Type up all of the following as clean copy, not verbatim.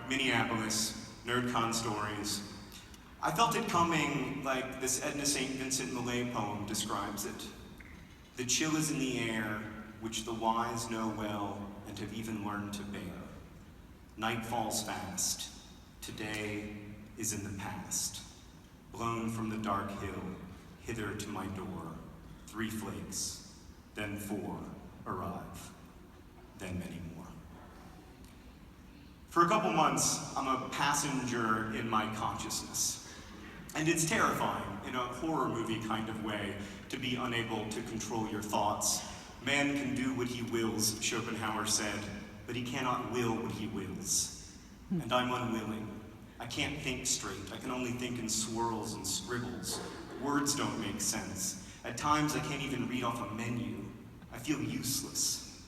Minneapolis, Nerdcon stories. I felt it coming like this Edna St. Vincent Millay poem describes it. The chill is in the air, which the wise know well and have even learned to bear. Night falls fast. Today is in the past. Blown from the dark hill, hither to my door. 3 flakes, then 4 arrive, then many more. For a couple months, I'm a passenger in my consciousness. And it's terrifying, in a horror movie kind of way, to be unable to control your thoughts. Man can do what he wills, Schopenhauer said, but he cannot will what he wills. And I'm unwilling. I can't think straight. I can only think in swirls and scribbles. Words don't make sense. At times, I can't even read off a menu. I feel useless.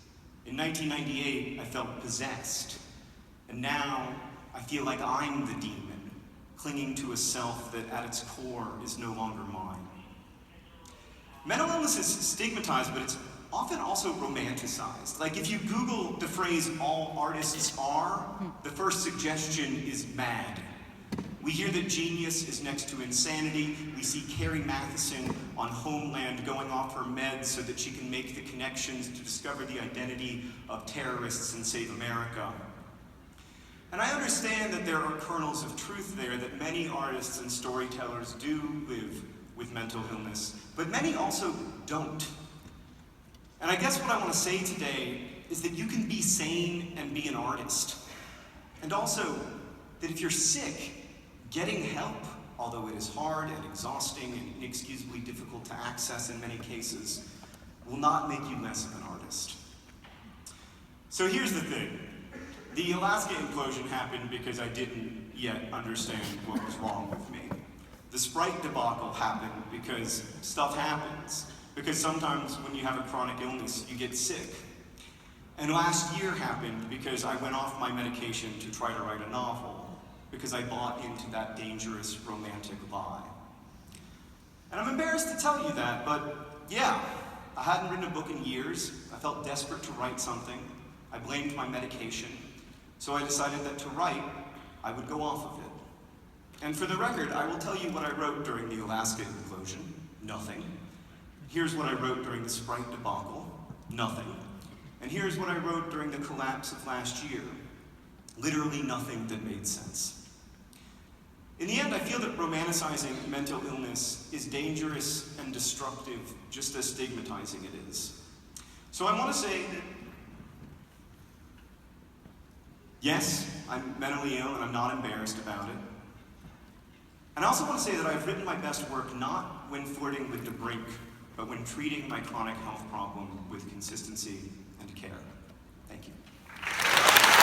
In 1998, I felt possessed. And now, I feel like I'm the demon, clinging to a self that at its core is no longer mine. Mental illness is stigmatized, but it's often also romanticized. Like if you Google the phrase "all artists are," the first suggestion is mad. We hear that genius is next to insanity. We see Carrie Mathison on Homeland going off her meds so that she can make the connections to discover the identity of terrorists and save America. And I understand that there are kernels of truth there, that many artists and storytellers do live with mental illness, but many also don't. And I guess what I want to say today is that you can be sane and be an artist. And also, that if you're sick, getting help, although it is hard and exhausting and inexcusably difficult to access in many cases, will not make you less of an artist. So here's the thing. The Alaska implosion happened because I didn't yet understand what was wrong with me. The Sprite debacle happened because stuff happens. Because sometimes when you have a chronic illness, you get sick. And last year happened because I went off my medication to try to write a novel, because I bought into that dangerous romantic lie. And I'm embarrassed to tell you that, but yeah, I hadn't written a book in years. I felt desperate to write something. I blamed my medication. So I decided that to write, I would go off of it. And for the record, I will tell you what I wrote during the Alaska implosion. Nothing. Here's what I wrote during the Sprite debacle. Nothing. And here's what I wrote during the collapse of last year. Literally nothing that made sense. In the end, I feel that romanticizing mental illness is dangerous and destructive, just as stigmatizing it is. So I want to say that, yes, I'm mentally ill and I'm not embarrassed about it. And I also want to say that I've written my best work not when flirting with the brink, but when treating my chronic health problem with consistency and care. Thank you.